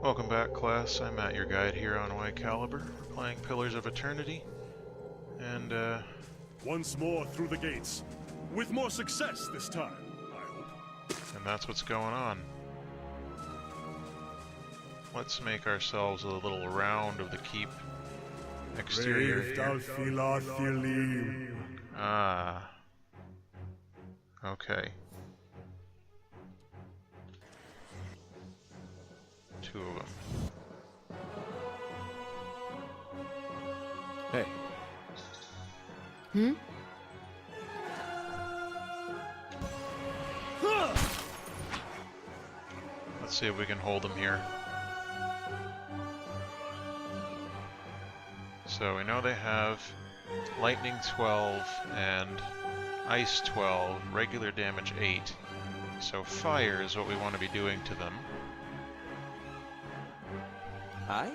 Welcome back, class. I'm Matt, your guide here on Y Caliber. We're playing Pillars of Eternity, and Once more through the gates, with more success this time, I hope. and that's what's going on. Let's make ourselves a little round of the keep exterior here. Ah. Okay. Two of them. Hey. Hmm? Let's see if we can hold them here. So we know they have Lightning 12 and Ice 12, regular damage 8. So fire is what we want to be doing to them. Aye?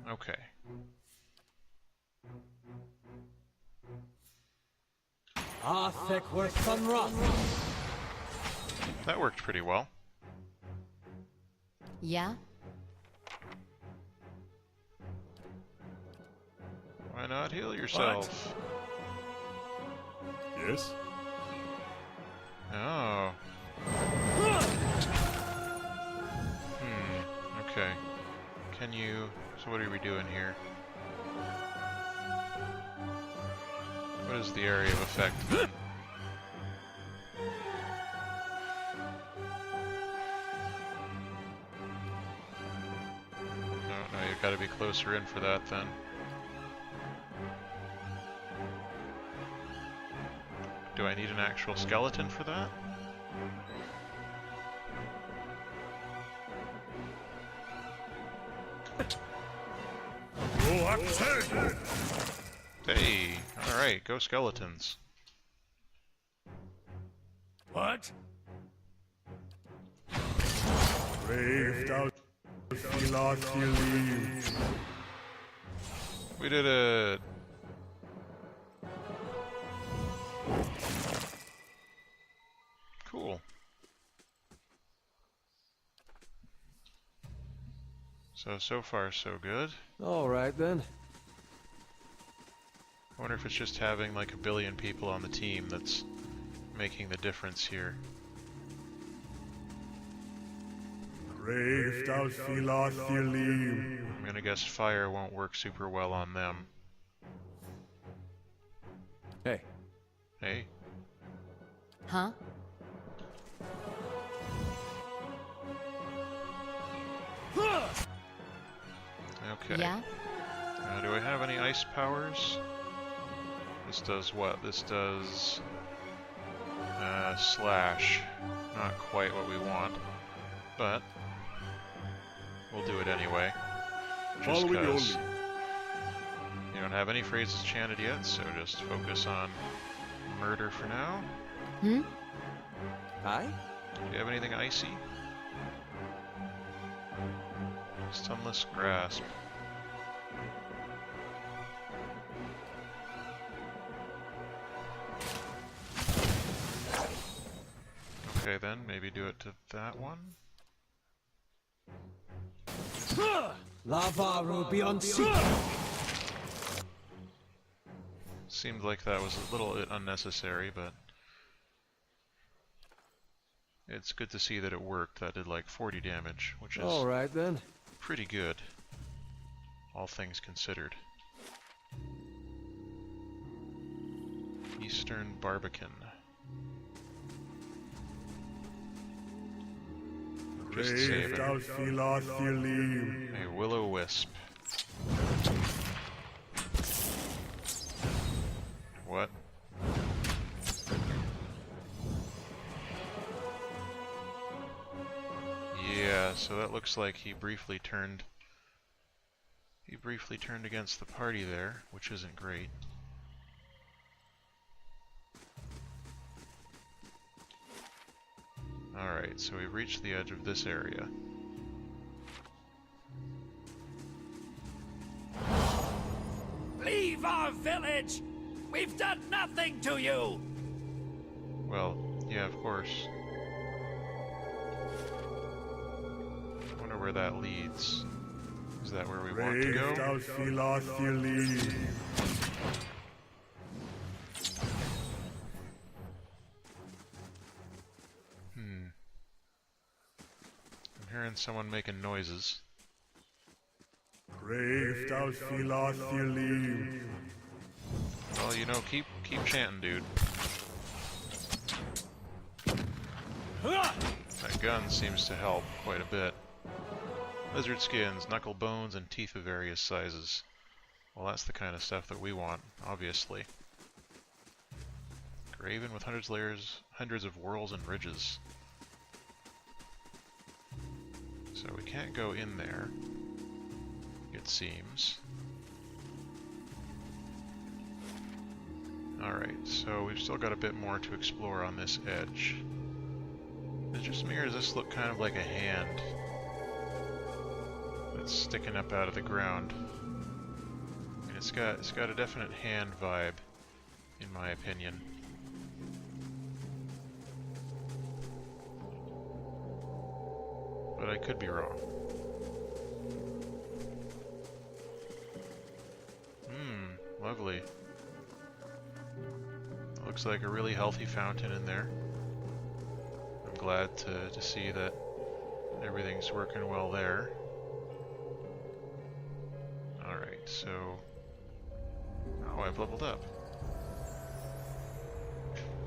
Okay. That worked pretty well. Yeah? Why not heal yourself? Yes? Oh. Okay. Can you... So what are we doing here? What is the area of effect then? No, you've got to be closer in for that then. Do I need an actual skeleton for that? Hey, alright, go skeletons. What? We did it! Cool. So far so good. Alright then. I wonder if it's just having like a billion people on the team that's making the difference here. I'm gonna guess fire won't work super well on them. Hey. Hey? Huh? Okay. Yeah? Do I have any ice powers? This does what? This does... slash. Not quite what we want, but we'll do it anyway. Just because you don't have any phrases chanted yet, so just focus on murder for now. Hmm? Aye? Do you have anything icy? Stunless grasp. Okay then, maybe do it to that one. Lava will be on Cipher. Seemed like that was a little bit unnecessary, but it's good to see that it worked. That did like 40 damage, which is Alright then. pretty good, all things considered. Eastern Barbican. Just saving. A will-o-wisp. What? Yeah, so that looks like he briefly turned against the party there, which isn't great. Alright, so we've reached the edge of this area. Leave our village! We've done nothing to you! Well, yeah, of course. I wonder where that leads. Is that where we want to go? I'm hearing someone making noises. Well, you know, keep chanting, dude. That gun seems to help quite a bit. Lizard skins, knuckle bones, and teeth of various sizes. Well, that's the kind of stuff that we want, obviously. Graven with hundreds of whorls and ridges. So we can't go in there, it seems. Alright, so we've still got a bit more to explore on this edge. Does this look kind of like a hand that's sticking up out of the ground? I mean, it's got a definite hand vibe, in my opinion. But I could be wrong. Lovely. Looks like a really healthy fountain in there. I'm glad to see that everything's working well there. Alright, so... Oh, I've leveled up.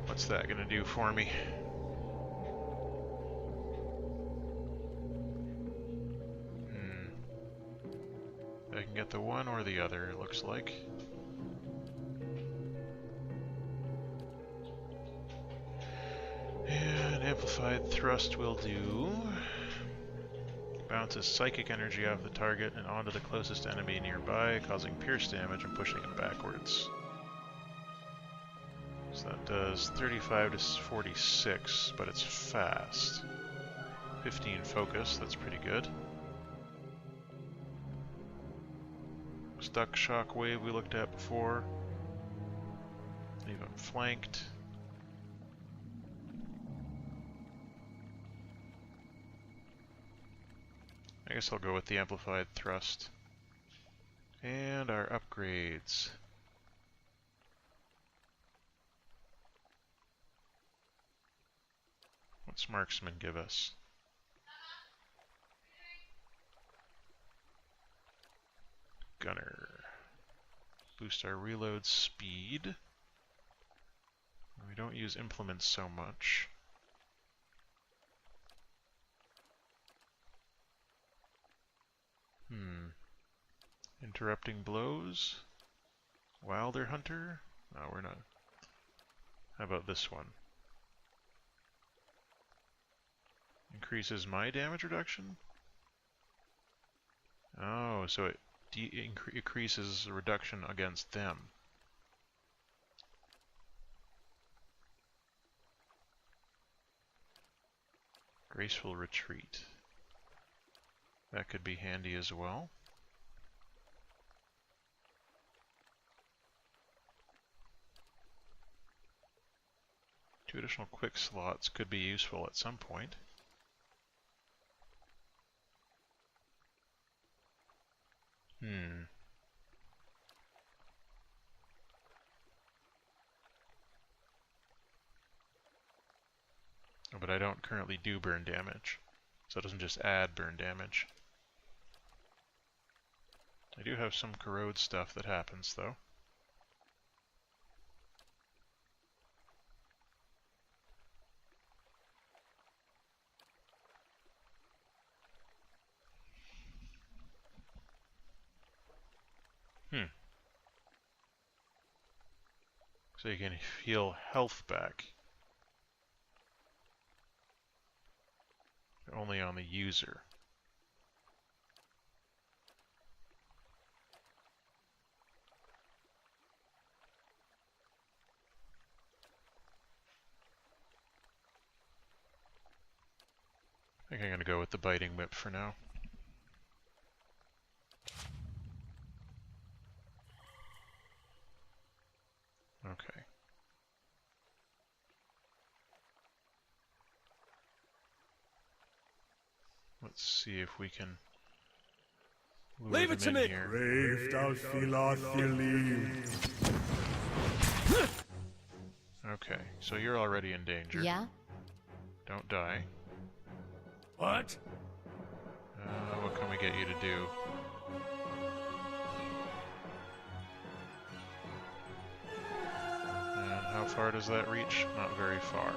What's that gonna do for me? I can get the one or the other, it looks like. And amplified thrust will do. Bounces psychic energy off the target and onto the closest enemy nearby, causing pierce damage and pushing him backwards. So that does 35 to 46, but it's fast. 15 focus, that's pretty good. Stuck shockwave we looked at before. Leave him flanked. I guess I'll go with the amplified thrust. And our upgrades. What's Marksman give us? Gunner. Boost our reload speed. We don't use implements so much. Interrupting blows. Wilder Hunter? No, we're not. How about this one? Increases my damage reduction? Oh, so it increases the reduction against them. Graceful Retreat. That could be handy as well. Two additional quick slots could be useful at some point. Oh, but I don't currently do burn damage, so it doesn't just add burn damage. I do have some corrode stuff that happens, though. So you can heal health back. Only on the user. I think I'm going to go with the biting whip for now. Okay. Let's see if we can lure Leave it them to in me. here. Brave thou Philathilim. Okay, so you're already in danger. Yeah? Don't die. What? What can we get you to do? And how far does that reach? Not very far.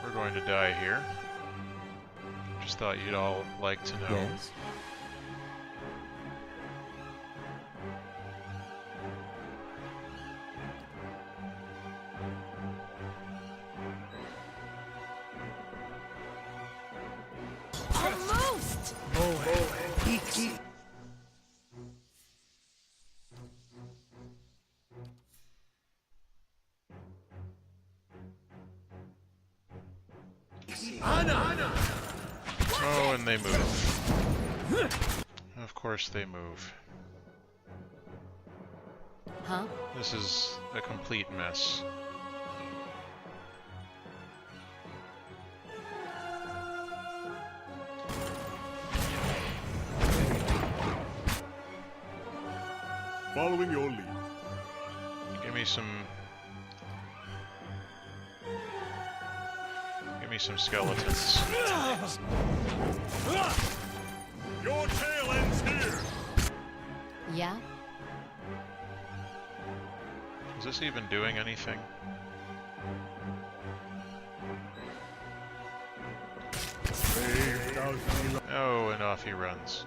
We're going to die here. Just thought you'd all like to know. Yes? Almost! Oh, and they move. Of course they move. Huh? This is a complete mess. Following your lead. Give me some skeletons. Your tail ends here. Yeah? Is this even doing anything? Brave thou Philathilim. Oh, and off he runs.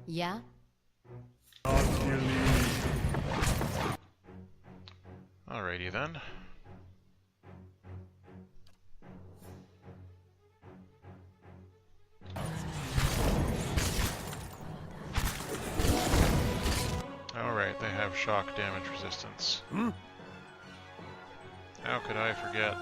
Yeah? Alrighty then. Alright, they have shock damage resistance. How could I forget?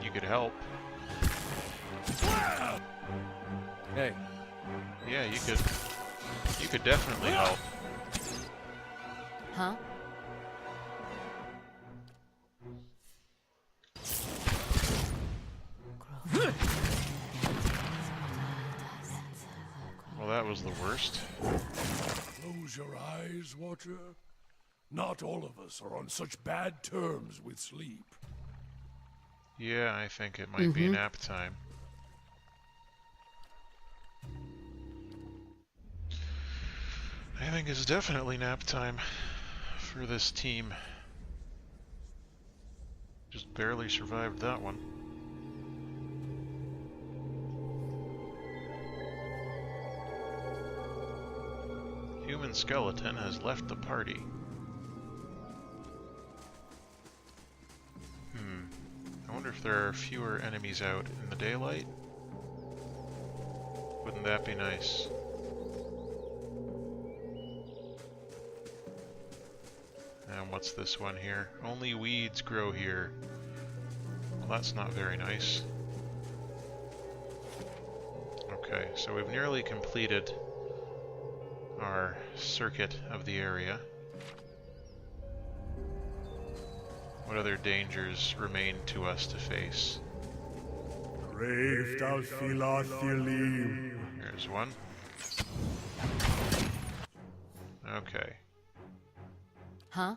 You could help. Hey, Yeah, you could definitely help. Huh? Well, that was the worst. Close your eyes, Watcher. Not all of us are on such bad terms with sleep. Yeah, I think it might be nap time. I think it's definitely nap time for this team. Just barely survived that one. Human skeleton has left the party. I wonder if there are fewer enemies out in the daylight? Wouldn't that be nice? And what's this one here? Only weeds grow here. Well, that's not very nice. Okay, so we've nearly completed our circuit of the area. What other dangers remain to us to face? Brave thou Philathilim. Here's one. Okay. Huh?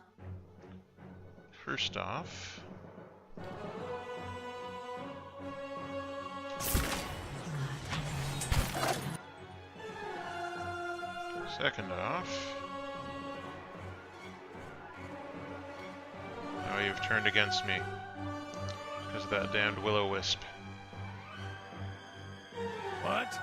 First off... Second off... Now you've turned against me. Because of that damned will-o-wisp. What?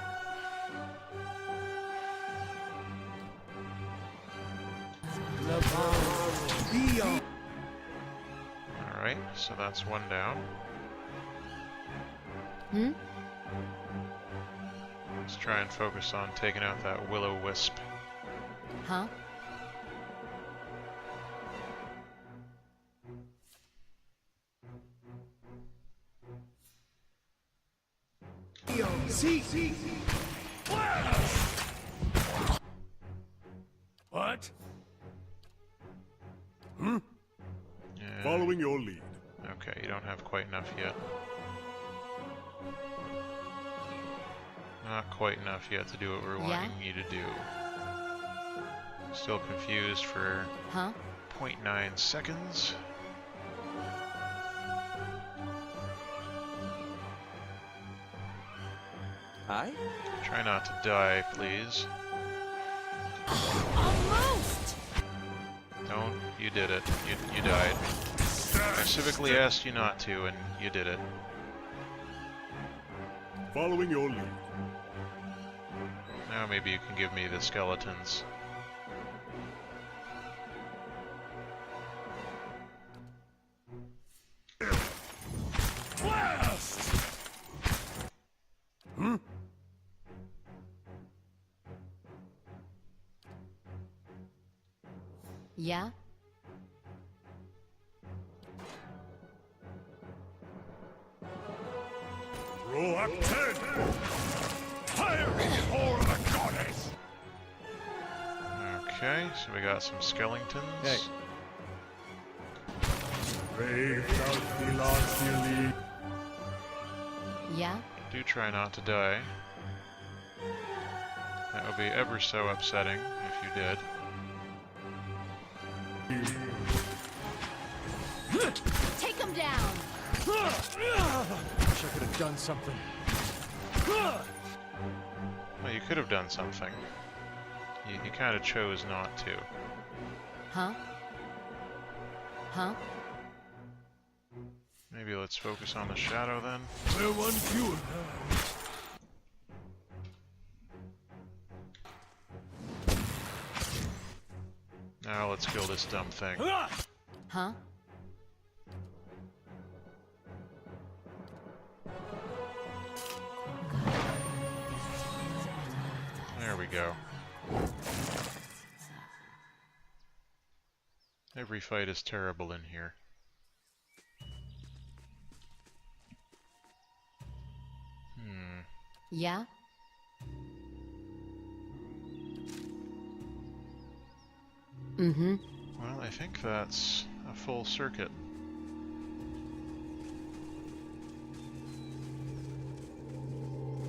so that's one down. Hmm? Let's try and focus on taking out that will-o-wisp. Huh? See. What? Yeah, Following your lead. okay, you don't have quite enough yet. Not quite enough yet to do what we're wanting you to do. Still confused for Huh? 0.9 seconds. Aye? Try not to die, please. Almost! Don't. You did it. You died. I specifically asked you not to, and you did it. Following your lead. Now maybe you can give me the skeletons. Blast! Yeah? Throw up 10! Fire before the goddess! Okay, so we got some skeletons. Hey. Brave thou be lost dearly. Yeah? Do try not to die. That would be ever so upsetting if you did. Take him down! Wish I could have done something. Well, you could have done something. You kind of chose not to. Huh? Huh? Maybe let's focus on the shadow then. We're one fewer now. Now let's kill this dumb thing. Huh? There we go. Every fight is terrible in here. Yeah? Mm-hmm. Well, I think that's a full circuit.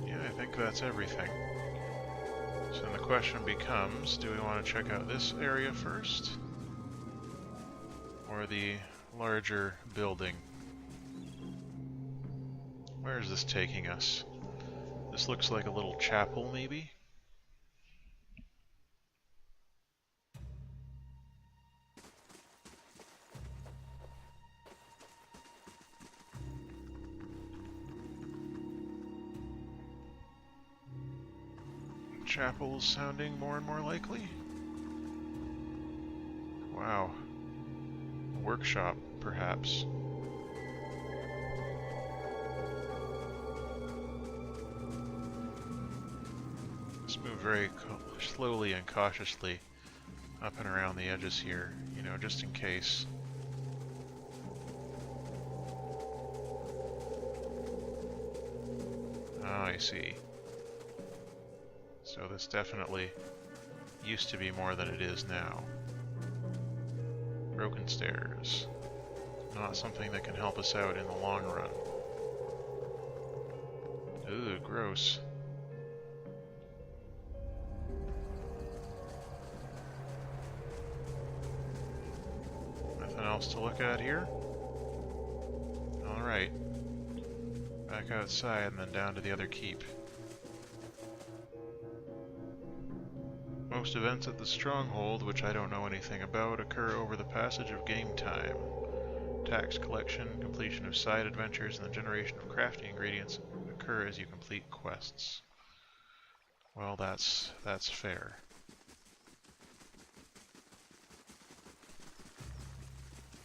Yeah, I think that's everything. So then the question becomes, do we want to check out this area first? Or the larger building? Where is this taking us? This looks like a little chapel, maybe? Chapel's sounding more and more likely. Wow. A workshop, perhaps. Let's move very slowly and cautiously up and around the edges here, you know, just in case. Ah, I see. So this definitely used to be more than it is now. Broken stairs. Not something that can help us out in the long run. Ooh, gross. Nothing else to look at here? Alright. Back outside and then down to the other keep. Most events at the stronghold, which I don't know anything about, occur over the passage of game time. Tax collection, completion of side adventures, and the generation of crafting ingredients occur as you complete quests. Well, that's fair.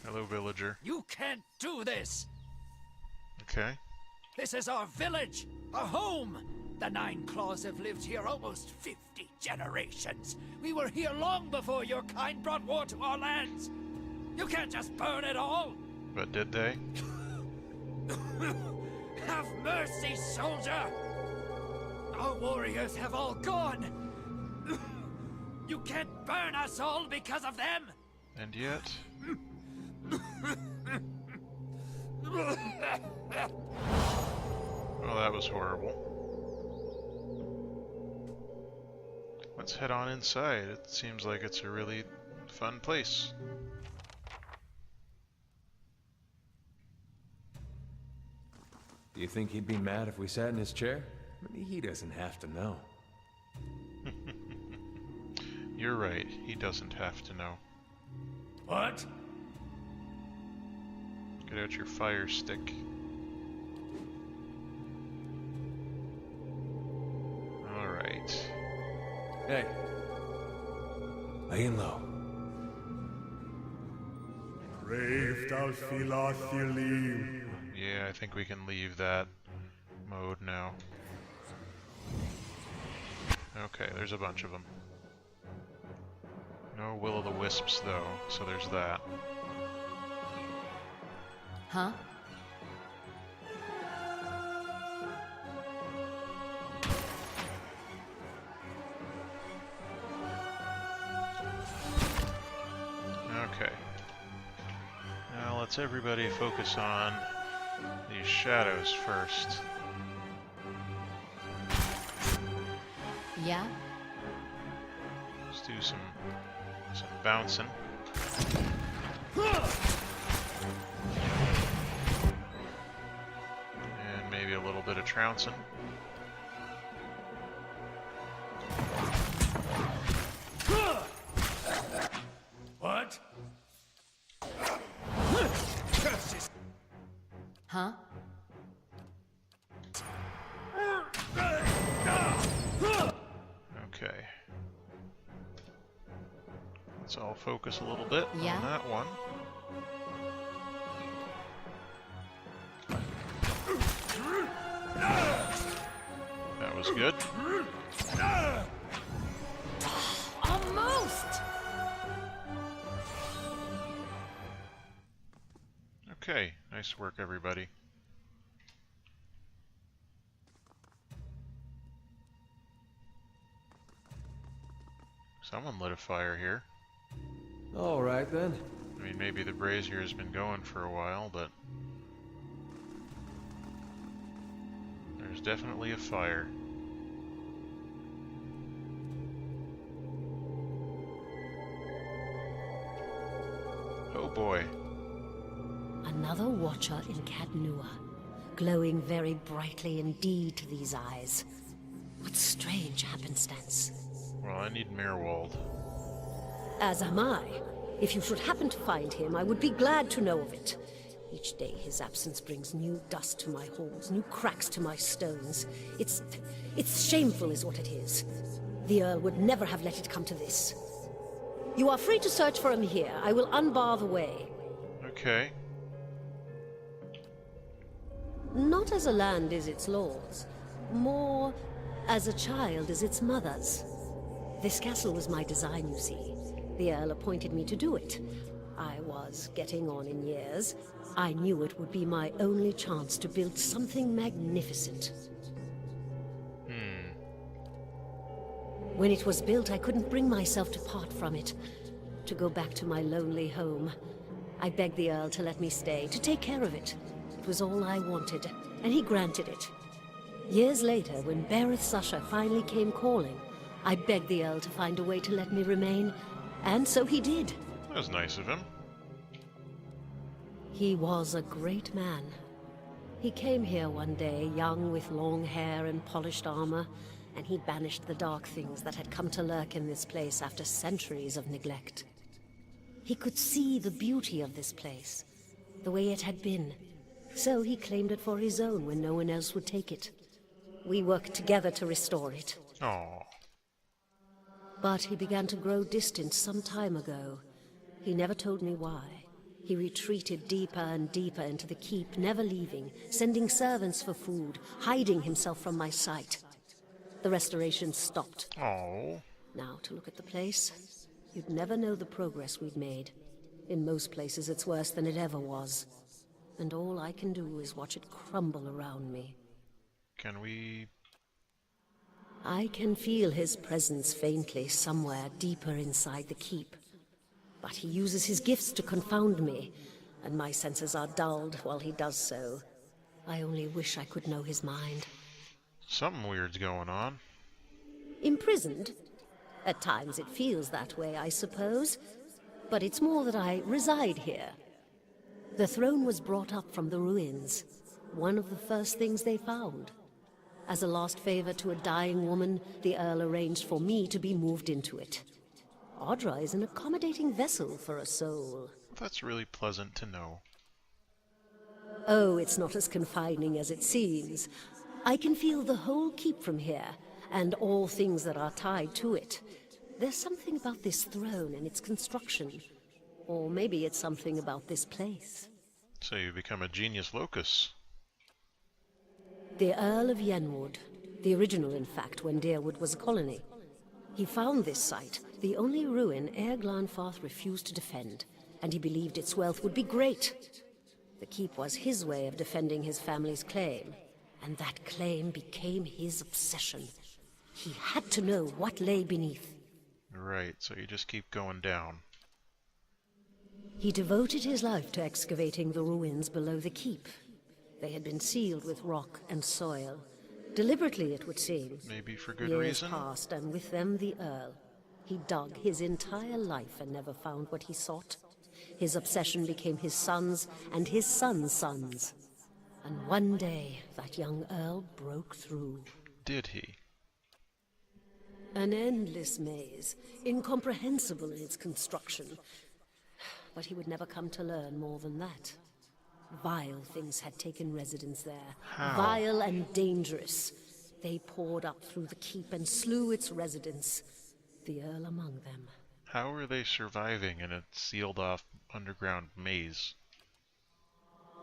Hello, villager. You can't do this! Okay. This is our village, our home! The Nine Claws have lived here almost 50 generations. We were here long before your kind brought war to our lands. You can't just burn it all! But did they? Have mercy, soldier! Our warriors have all gone! You can't burn us all because of them! And yet... Well, that was horrible. Let's head on inside. It seems like it's a really fun place. Do you think he'd be mad if we sat in his chair? I mean, he doesn't have to know. You're right, he doesn't have to know. What? Get out your fire stick. Alright. Hey. Laying low. Brave Dalfilathilim. Yeah, I think we can leave that mode now. Okay, there's a bunch of them. No will-o'-the-wisps, though, so there's that. Huh? Okay. Now let's everybody focus on these shadows first. Yeah? Let's do some bouncing. And maybe a little bit of trouncing. What? Huh? Okay. Let's all focus a little bit Yeah? on that one. That was good. Almost! Okay, nice work, everybody. Someone lit a fire here. All right, then. I mean, maybe the brazier has been going for a while, but there's definitely a fire. Oh boy. Another watcher in Caed Nua, glowing very brightly indeed to these eyes. What strange happenstance. Well, I need Mirwald. As am I. If you should happen to find him, I would be glad to know of it. Each day his absence brings new dust to my halls, new cracks to my stones. It's shameful is what it is. The Earl would never have let it come to this. You are free to search for him here. I will unbar the way. Okay. Not as a land is its lord's, more as a child is its mother's. This castle was my design, you see. The Earl appointed me to do it. I was getting on in years. I knew it would be my only chance to build something magnificent. When it was built, I couldn't bring myself to part from it, to go back to my lonely home. I begged the Earl to let me stay, to take care of it. It was all I wanted, and he granted it. Years later, when Bereth's usher finally came calling, I begged the Earl to find a way to let me remain, and so he did. That was nice of him. He was a great man. He came here one day, young with long hair and polished armor, and he banished the dark things that had come to lurk in this place after centuries of neglect. He could see the beauty of this place, the way it had been, so he claimed it for his own when no one else would take it. We worked together to restore it. Oh. But he began to grow distant some time ago. He never told me why. He retreated deeper and deeper into the keep, never leaving, sending servants for food, hiding himself from my sight. The restoration stopped. Oh. Now, to look at the place, you'd never know the progress we'd made. In most places, it's worse than it ever was. And all I can do is watch it crumble around me. Can we... I can feel his presence faintly somewhere deeper inside the keep. But he uses his gifts to confound me, and my senses are dulled while he does so. I only wish I could know his mind. Something weird's going on. Imprisoned? At times it feels that way, I suppose. But it's more that I reside here. The throne was brought up from the ruins, one of the first things they found. As a last favor to a dying woman, the Earl arranged for me to be moved into it. Audra is an accommodating vessel for a soul. That's really pleasant to know. Oh, it's not as confining as it seems. I can feel the whole keep from here, and all things that are tied to it. There's something about this throne and its construction. Or maybe it's something about this place. So you become a genius locus. The Earl of Yenwood. The original, in fact, when Deerwood was a colony. He found this site, the only ruin Ere Glanfarth refused to defend, and he believed its wealth would be great. The keep was his way of defending his family's claim, and that claim became his obsession. He had to know what lay beneath. Right, so you just keep going down. He devoted his life to excavating the ruins below the keep. They had been sealed with rock and soil. Deliberately, it would seem. Maybe for good Years reason? passed, and with them the Earl. He dug his entire life and never found what he sought. His obsession became his sons and his sons' sons. And one day, that young Earl broke through. Did he? An endless maze, incomprehensible in its construction. But he would never come to learn more than that. Vile things had taken residence there. How? Vile and dangerous. They poured up through the keep and slew its residents, the Earl among them. How are they surviving in a sealed-off underground maze?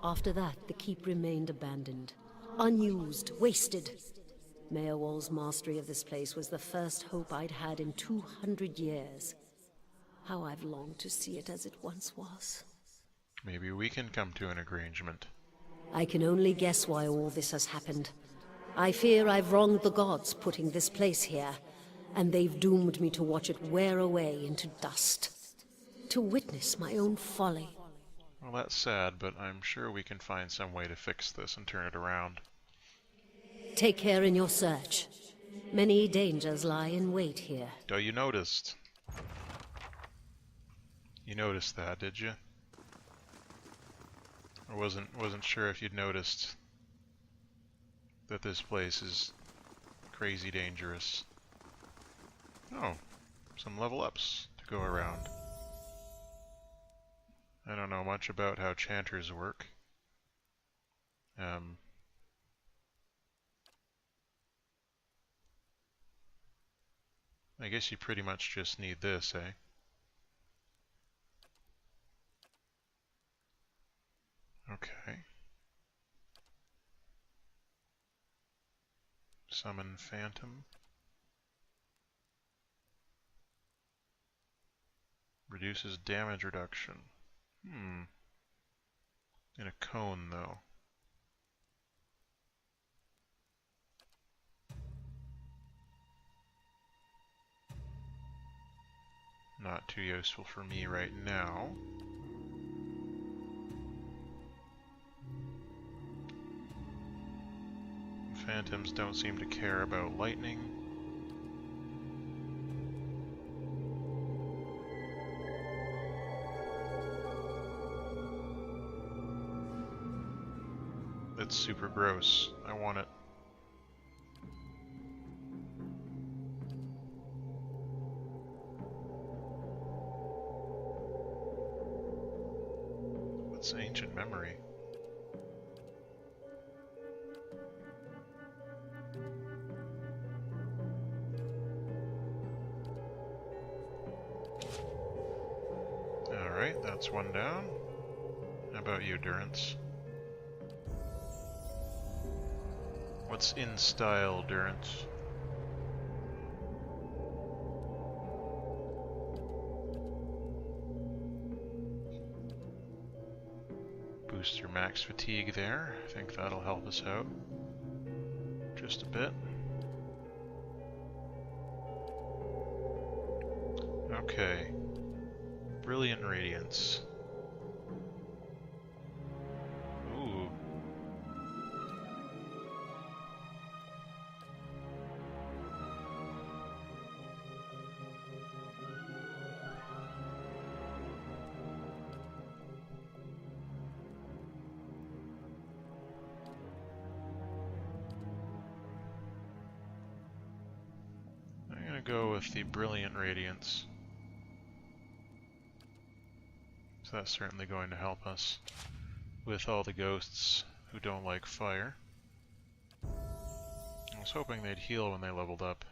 After that, the keep remained abandoned, unused, wasted. Mayorwall's mastery of this place was the first hope I'd had in 200 years. How I've longed to see it as it once was. Maybe we can come to an arrangement. I can only guess why all this has happened. I fear I've wronged the gods putting this place here, and they've doomed me to watch it wear away into dust. To witness my own folly. Well, that's sad, but I'm sure we can find some way to fix this and turn it around. Take care in your search. Many dangers lie in wait here. Oh, you noticed. You noticed that, did you? I wasn't sure if you'd noticed that this place is crazy dangerous. Oh, some level ups to go around. I don't know much about how chanters work. I guess you pretty much just need this, eh? Okay. Summon Phantom. Reduces damage reduction. In a cone, though. Not too useful for me right now. Phantoms don't seem to care about lightning. It's super gross. I want it. What's ancient memory? Alright, that's one down. about you, Durance? What's in style, Durance? Boost your max fatigue there. I think that'll help us out just a bit. Okay. Brilliant Radiance. Ooh. I'm gonna go with the Brilliant Radiance. So that's certainly going to help us with all the ghosts who don't like fire. I was hoping they'd heal when they leveled up.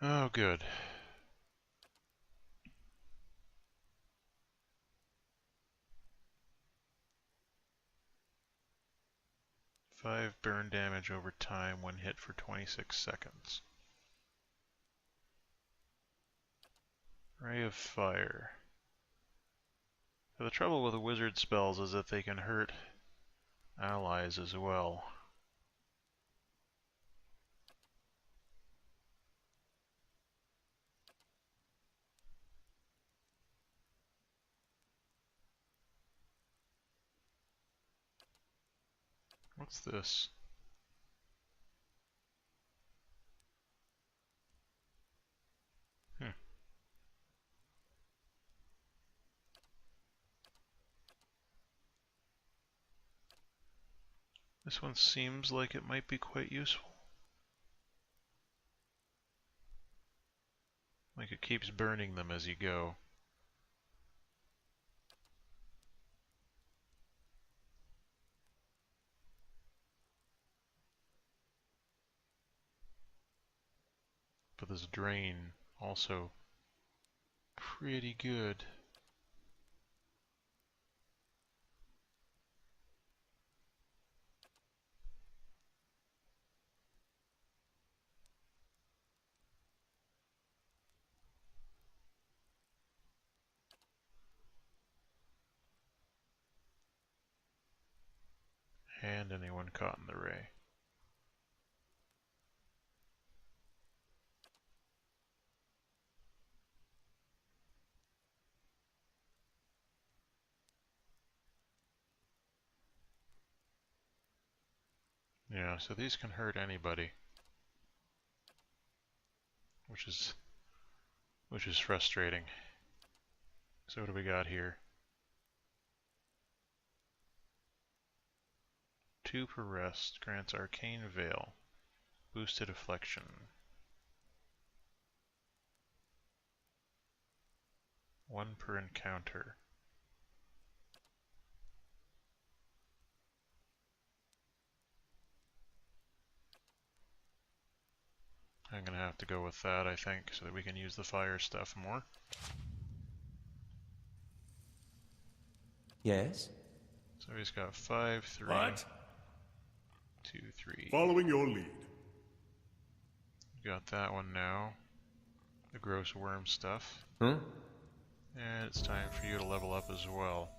Oh, good. Five burn damage over time when hit for 26 seconds. Ray of Fire. So the trouble with the wizard spells is that they can hurt allies as well. What's this? This one seems like it might be quite useful. Like it keeps burning them as you go. But this drain also pretty good. And anyone caught in the ray. Yeah, so these can hurt anybody. Which is frustrating. So what do we got here? 2 per rest grants Arcane Veil. Boosted Affliction. 1 per encounter. I'm gonna have to go with that, I think, so that we can use the fire stuff more. Yes? So he's got 5, 3, What? 2, 3. Following your lead. Got that one now. The gross worm stuff. Huh? And it's time for you to level up as well.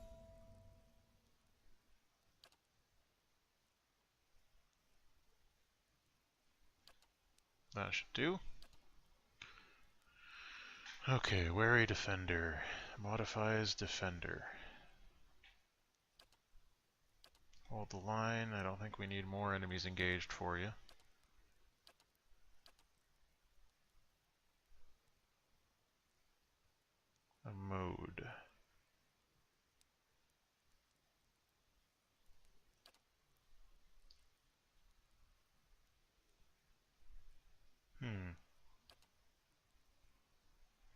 That should do. Okay, Wary Defender. Modifies Defender. Hold the line. I don't think we need more enemies engaged for you. A mode.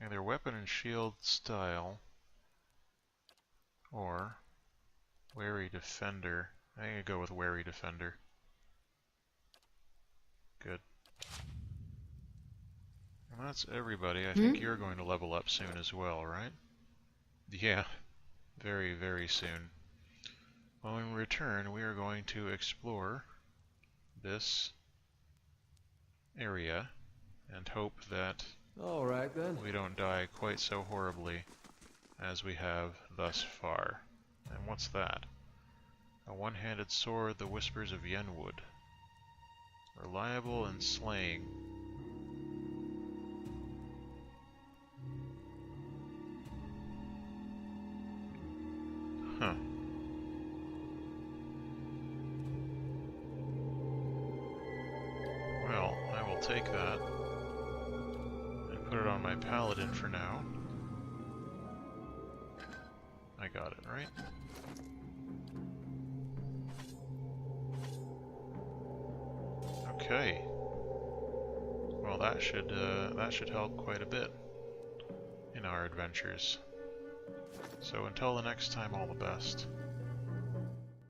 Either weapon and shield style or Wary Defender. I'm gonna go with Wary Defender. Well, that's everybody. I think you're going to level up soon as well, right? Yeah, very, very soon. Well, when we return, we are going to explore this area and hope that All right, then. we don't die quite so horribly as we have thus far. And what's that? A one-handed sword, the Whispers of Yenwood. Reliable in slaying. Huh. Well, I will take that and put it on my paladin for now. I got it, right? Okay. Well, that should help quite a bit in our adventures. So until the next time, all the best.